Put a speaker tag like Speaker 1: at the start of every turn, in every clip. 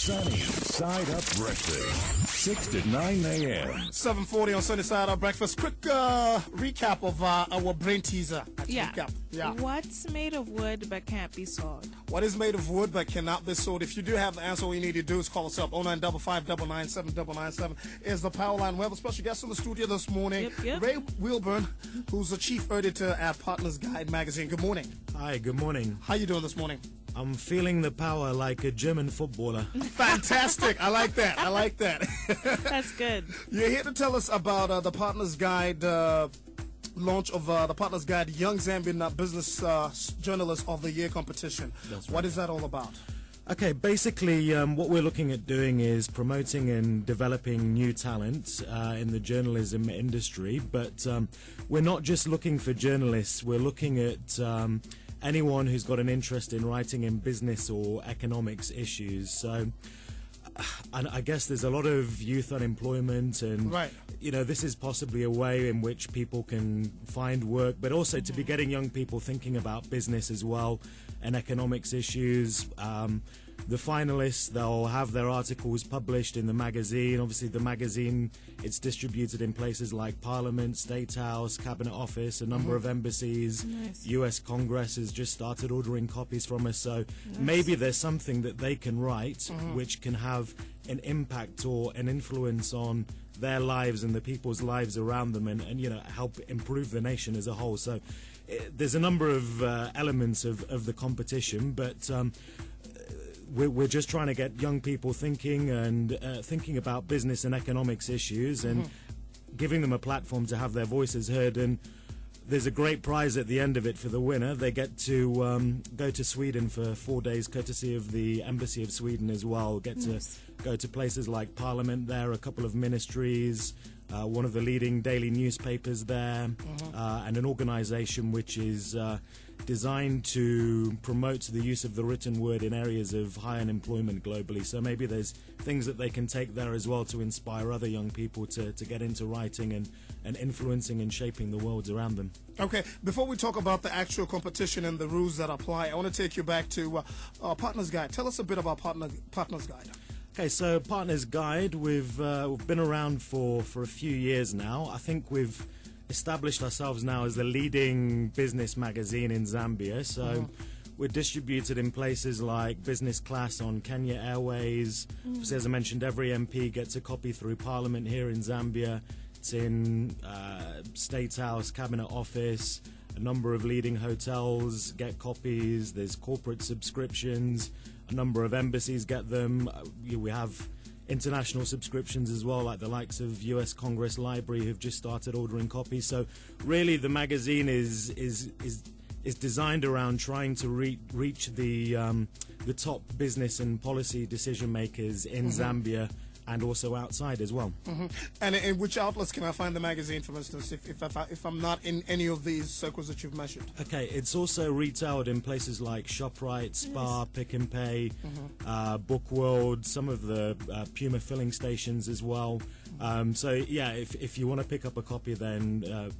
Speaker 1: Sunny Side Up Breakfast, 6 to 9 a.m.
Speaker 2: 7:40 on Sunny Side Up Breakfast. Quick recap of our brain teaser. Recap. Yeah.
Speaker 3: What's made of wood but can't be sawed?
Speaker 2: What is made of wood but cannot be sold? If you do have the answer, all you need to do is call us up. 0955 997 997 is the power line. We have a special guest in the studio this morning.
Speaker 3: Yep.
Speaker 2: Ray Wilburn, who's the chief editor at Partners Guide magazine. Good morning.
Speaker 4: Hi, good morning.
Speaker 2: How you doing this morning?
Speaker 4: I'm feeling the power like a German footballer.
Speaker 2: Fantastic. I like that.
Speaker 3: That's good.
Speaker 2: You're here to tell us about the Partners Guide launch of the Partners Guide Young Zambian Business Journalist of the Year competition.
Speaker 4: That's right.
Speaker 2: What is that all about?
Speaker 4: Okay, basically what we're looking at doing is promoting and developing new talent in the journalism industry, but we're not just looking for journalists, we're looking at anyone who's got an interest in writing in business or economics issues. So and I guess there's a lot of youth unemployment, and
Speaker 2: Right.
Speaker 4: this is possibly a way in which people can find work, but also to be getting young people thinking about business as well and economics issues. The finalists, they'll have their articles published in the magazine. Obviously the magazine, it's distributed in places like Parliament, State House, Cabinet Office, a number of embassies.
Speaker 3: Nice.
Speaker 4: US Congress has just started ordering copies from us, so maybe there's something that they can write which can have an impact or an influence on their lives and the people's lives around them, and help improve the nation as a whole. So there's a number of elements of the competition, but we're just trying to get young people thinking and thinking about business and economics issues, and giving them a platform to have their voices heard. And there's a great prize at the end of it for the winner. They get to go to Sweden for 4 days, courtesy of the Embassy of Sweden as well. Get to go to places like Parliament there, a couple of ministries, one of the leading daily newspapers there, and an organisation which is designed to promote the use of the written word in areas of high unemployment globally. So maybe there's things that they can take there as well to inspire other young people to get into writing and influencing and shaping the worlds around them.
Speaker 2: Okay, before we talk about the actual competition and the rules that apply, I want to take you back to Partners Guide. Tell us a bit about Partners Guide.
Speaker 4: Okay, so Partners Guide, we've been around for a few years now. I think we've established ourselves now as the leading business magazine in Zambia. So we're distributed in places like business class on Kenya Airways. As I mentioned, every MP gets a copy through Parliament here in Zambia. It's in State House, Cabinet Office. A number of leading hotels get copies. There's corporate subscriptions. A number of embassies get them. We have international subscriptions as well, like the likes of US Congress Library, who've just started ordering copies. So really the magazine is designed around trying to reach the top business and policy decision makers in Zambia, and also outside as well.
Speaker 2: And in which outlets can I find the magazine, for instance, if I'm not in any of these circles that you've mentioned? Okay,
Speaker 4: it's also retailed in places like ShopRite, Spar, Pick and Pay, Book World, some of the Puma filling stations as well. So yeah, if you want to pick up a copy, then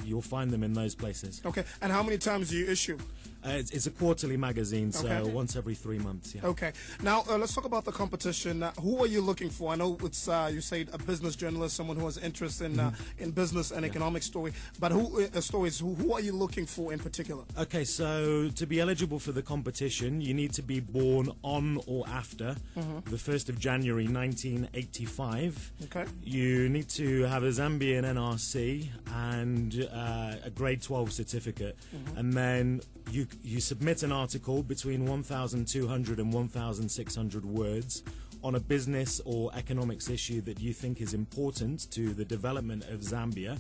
Speaker 4: you'll find them in those places.
Speaker 2: Okay, and how many times do you issue?
Speaker 4: It's a quarterly magazine, so once every 3 months. Yeah.
Speaker 2: Okay. Now let's talk about the competition. Who are you looking for? I know it's you say a business journalist, someone who has interest in business and economic story. But who are you looking for in particular?
Speaker 4: Okay, so to be eligible for the competition, you need to be born on or after the 1st of January 1985.
Speaker 2: Okay.
Speaker 4: You need to have a Zambian NRC and a grade 12 certificate, and then you submit an article between 1,200 and 1,600 words on a business or economics issue that you think is important to the development of Zambia.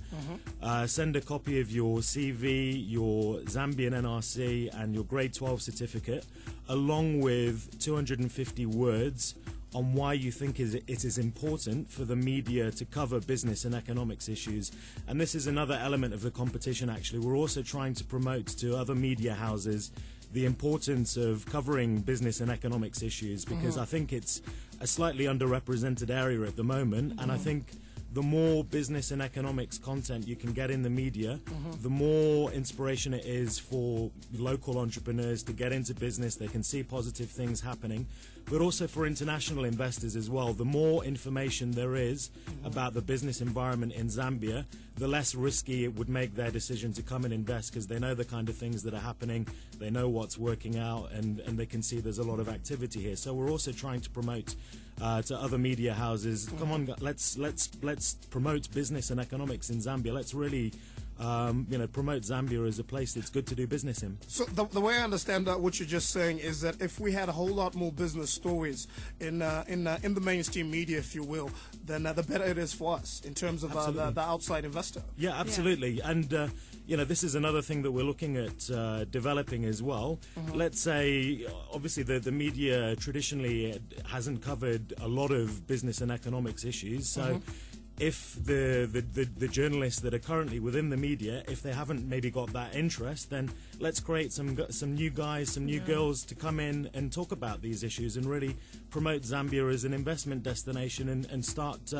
Speaker 4: Send a copy of your CV, your Zambian NRC, and your grade 12 certificate, along with 250 words on why you think it is important for the media to cover business and economics issues. And this is another element of the competition, actually. We're also trying to promote to other media houses the importance of covering business and economics issues, because I think it's a slightly underrepresented area at the moment, and I think the more business and economics content you can get in the media, the more inspiration it is for local entrepreneurs to get into business. They can see positive things happening. but also for international investors as well. The more information there is about the business environment in Zambia, the less risky it would make their decision to come and invest, because they know the kind of things that are happening, they know what's working out, and they can see there's a lot of activity here. So we're also trying to promote to other media houses, come on, let's promote business and economics in Zambia. Let's really promote Zambia as a place that's good to do business in.
Speaker 2: So the way I understand what you're just saying is that if we had a whole lot more business stories in the mainstream media, if you will, then the better it is for us in terms of the outside investor.
Speaker 4: Yeah, absolutely. Yeah. And this is another thing that we're looking at developing as well. Let's say, obviously, the media traditionally hasn't covered a lot of business and economics issues. So if the journalists that are currently within the media, if they haven't maybe got that interest, then let's create some new guys, some new girls to come in and talk about these issues and really promote Zambia as an investment destination and start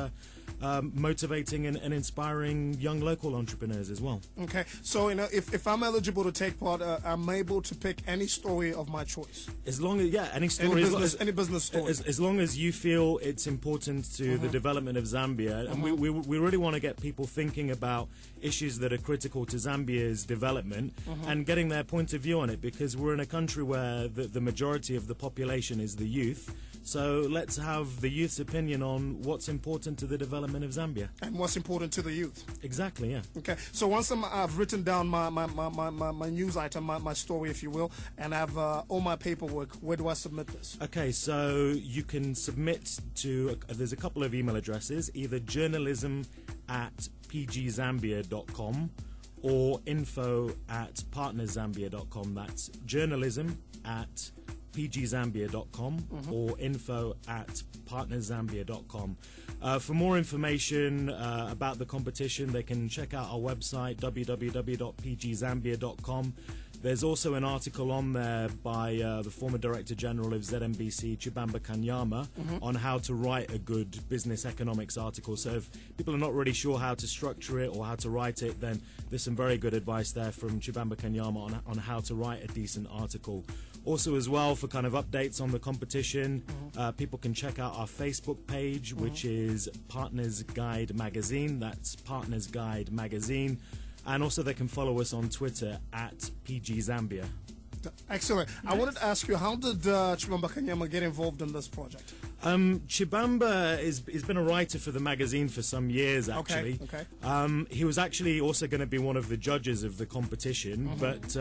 Speaker 4: motivating and inspiring young local entrepreneurs as well.
Speaker 2: Okay, so if I'm eligible to take part, I'm able to pick any story of my choice.
Speaker 4: As long as any story,
Speaker 2: any business story.
Speaker 4: As long as you feel it's important to the development of Zambia, and we really want to get people thinking about issues that are critical to Zambia's development and getting their point of view on it, because we're in a country where the majority of the population is the youth. So let's have the youth's opinion on what's important to the development of Zambia.
Speaker 2: And what's important to the youth.
Speaker 4: Exactly, yeah.
Speaker 2: Okay, so once I've written down my news item, my story, if you will, and I have all my paperwork, where do I submit this?
Speaker 4: Okay, so you can submit to, there's a couple of email addresses, either journalism@pgzambia.com or info@partnerzambia.com. That's journalism@pgzambia.com or info@partnerzambia.com. For more information about the competition, they can check out our website, www.pgzambia.com. There's also an article on there by the former Director General of ZNBC, Chibamba Kanyama, on how to write a good business economics article. So if people are not really sure how to structure it or how to write it, then there's some very good advice there from Chibamba Kanyama on how to write a decent article. Also as well, for kind of updates on the competition, people can check out our Facebook page, which is Partners Guide Magazine. That's Partners Guide Magazine. And also they can follow us on Twitter @PGZambia.
Speaker 2: Excellent. I wanted to ask you, how did Chibamba Kanyama get involved in this project?
Speaker 4: Chibamba has been a writer for the magazine for some years, actually.
Speaker 2: Okay.
Speaker 4: He was actually also going to be one of the judges of the competition, but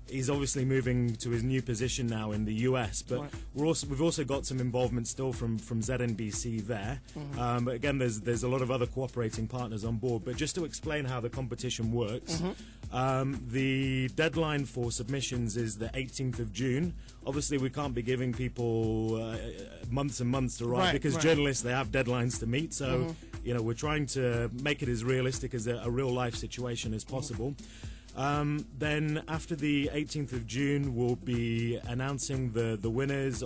Speaker 4: he's obviously moving to his new position now in the US. But we've also got some involvement still from ZNBC there. But again, there's a lot of other cooperating partners on board. But just to explain how the competition works, the deadline for submissions is the 18th of June. Obviously, we can't be giving people months and months to write, because journalists, they have deadlines to meet. So, we're trying to make it as realistic as a real-life situation as possible. Then after the 18th of June, we'll be announcing the winners.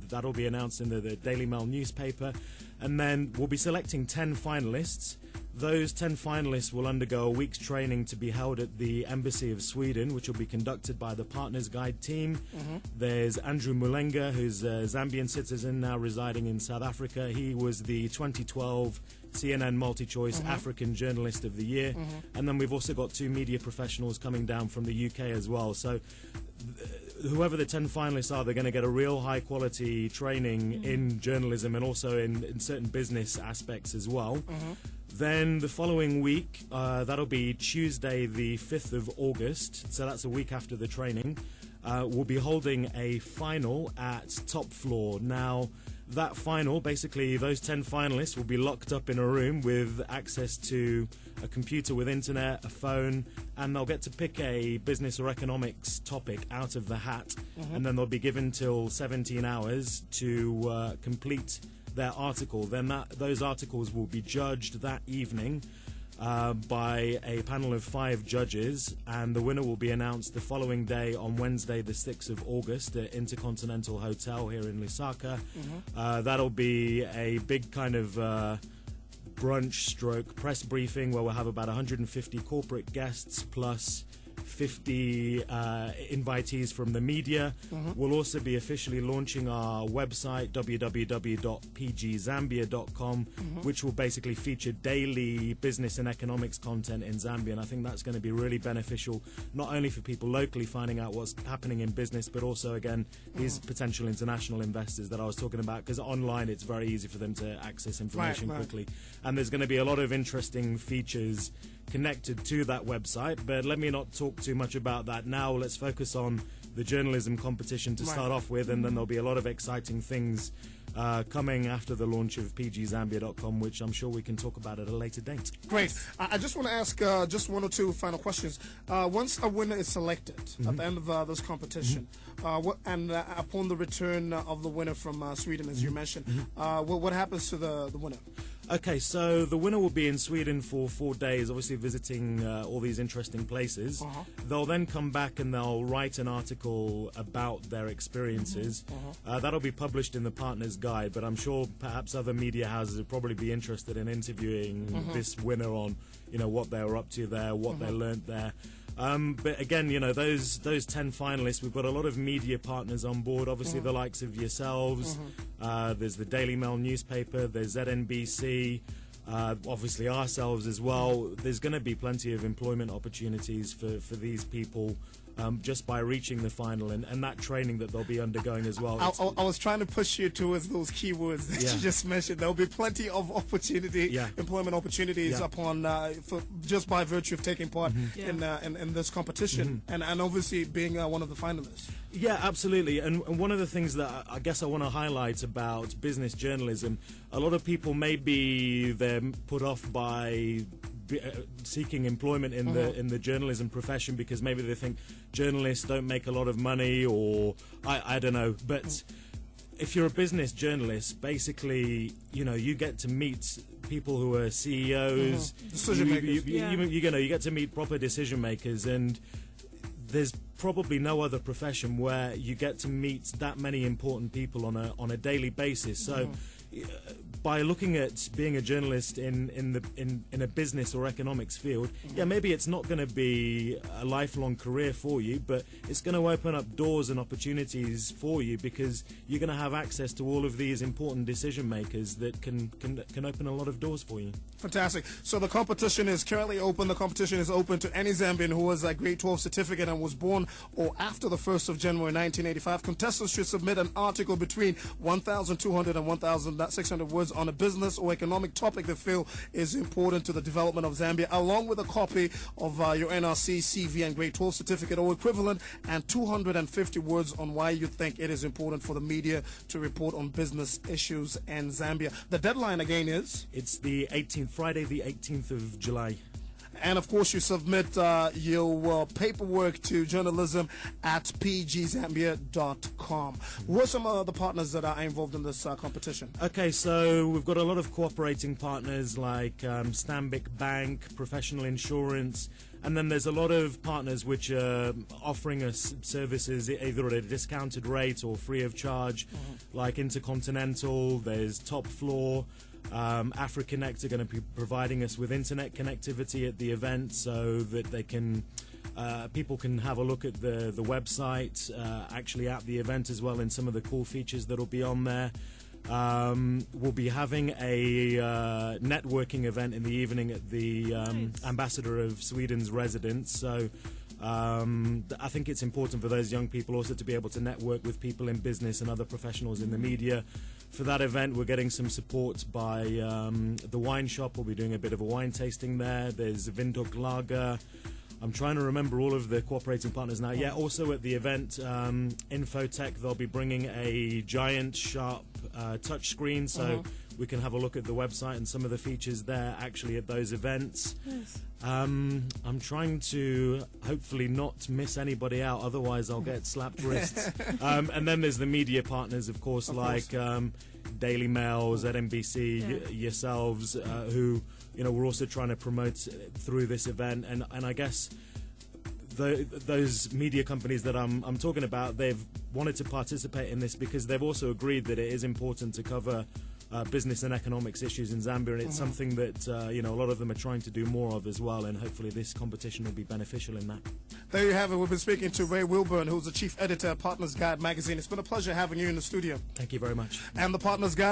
Speaker 4: That'll be announced in the Daily Mail newspaper. And then we'll be selecting 10 finalists. Those 10 finalists will undergo a week's training to be held at the Embassy of Sweden, which will be conducted by the Partners Guide team. There's Andrew Mulenga, who's a Zambian citizen now residing in South Africa. He was the 2012 CNN Multi-Choice African Journalist of the Year. And then we've also got 2 media professionals coming down from the UK as well. So whoever the 10 finalists are, they're going to get a real high-quality training in journalism and also in certain business aspects as well. Then the following week, that'll be Tuesday the 5th of August, so that's a week after the training, we'll be holding a final at Top Floor. Now, that final, basically those 10 finalists will be locked up in a room with access to a computer with internet, a phone, and they'll get to pick a business or economics topic out of the hat, and then they'll be given till 17 hours to complete their article. Then those articles will be judged that evening by a panel of 5 judges, and the winner will be announced the following day on Wednesday the 6th of August at Intercontinental Hotel here in Lusaka. That'll be a big kind of brunch stroke press briefing where we'll have about 150 corporate guests plus 50 invitees from the media. We'll also be officially launching our website, www.pgzambia.com, which will basically feature daily business and economics content in Zambia. And I think that's going to be really beneficial, not only for people locally finding out what's happening in business, but also, again, these potential international investors that I was talking about, because online it's very easy for them to access information quickly. And there's going to be a lot of interesting features connected to that website, but let me not talk too much about that now. Let's focus on the journalism competition to start off with, and then there'll be a lot of exciting things coming after the launch of pgzambia.com, which I'm sure we can talk about at a later date.
Speaker 2: Great. I just want to ask just one or two final questions. Once a winner is selected at the end of this competition, upon the return of the winner from Sweden, as you mentioned, what happens to the winner?
Speaker 4: Okay, so the winner will be in Sweden for 4 days, obviously visiting all these interesting places. They'll then come back and they'll write an article about their experiences. That'll be published in the Partner's Guide, but I'm sure perhaps other media houses would probably be interested in interviewing this winner on, what they were up to there, what they learnt there. But again, those 10 finalists, we've got a lot of media partners on board, obviously the likes of yourselves, there's the Daily Mail newspaper, there's ZNBC, obviously ourselves as well. There's going to be plenty of employment opportunities for these people just by reaching the final, and that training that they'll be undergoing as well.
Speaker 2: I was trying to push you towards those keywords that you just mentioned. There'll be plenty of employment opportunities upon just by virtue of taking part in this competition, and obviously being one of the finalists.
Speaker 4: Yeah, absolutely. And one of the things that I guess I want to highlight about business journalism, a lot of people maybe they're put off by seeking employment in the journalism profession because maybe they think journalists don't make a lot of money, or I don't know. But if you're a business journalist, basically, you get to meet people who are CEOs,
Speaker 2: decision makers.
Speaker 4: You get to meet proper decision makers, and there's probably no other profession where you get to meet that many important people on a daily basis. So by looking at being a journalist in a business or economics field, maybe it's not going to be a lifelong career for you, but it's going to open up doors and opportunities for you, because you're going to have access to all of these important decision makers that can open a lot of doors for you.
Speaker 2: Fantastic. So the competition is currently open. The competition is open to any Zambian who has a grade 12 certificate and was born or after the 1st of January 1985. Contestants should submit an article between 1,200 and 1,600 words on a business or economic topic they feel is important to the development of Zambia, along with a copy of your NRC, CV, and grade 12 certificate or equivalent, and 250 words on why you think it is important for the media to report on business issues in Zambia. The deadline again is?
Speaker 4: It's the 18th, Friday the 18th of July.
Speaker 2: And of course, you submit your paperwork to journalism@pgzambia.com. Who are some of the partners that are involved in this competition?
Speaker 4: Okay, so we've got a lot of cooperating partners like Stanbic Bank, Professional Insurance, and then there's a lot of partners which are offering us services either at a discounted rate or free of charge, like Intercontinental, there's Top Floor. AfriConnect are going to be providing us with internet connectivity at the event, so that they can people can have a look at the website actually at the event as well, and some of the cool features that will be on there. We'll be having a networking event in the evening at the Ambassador of Sweden's residence, so I think it's important for those young people also to be able to network with people in business and other professionals in the media. For that event, we're getting some support by the wine shop. We'll be doing a bit of a wine tasting there. There's Vinduk Lager. I'm trying to remember all of the cooperating partners now. Yeah, also at the event, Infotech, they'll be bringing a giant, sharp touch screen, so we can have a look at the website and some of the features there actually at those events.
Speaker 3: Yes.
Speaker 4: I'm trying to hopefully not miss anybody out, otherwise I'll get slapped wrists. And then there's the media partners, of course, like Daily Mail, ZNBC, yourselves, who we're also trying to promote through this event. And I guess those media companies that I'm talking about, they've wanted to participate in this because they've also agreed that it is important to cover business and economics issues in Zambia, and it's something that a lot of them are trying to do more of as well, and hopefully this competition will be beneficial in that.
Speaker 2: There you have it. We've been speaking to Ray Wilburn, who's the chief editor of Partners Guide magazine. It's been a pleasure having you in the studio.
Speaker 4: Thank you very much.
Speaker 2: And the Partners Guide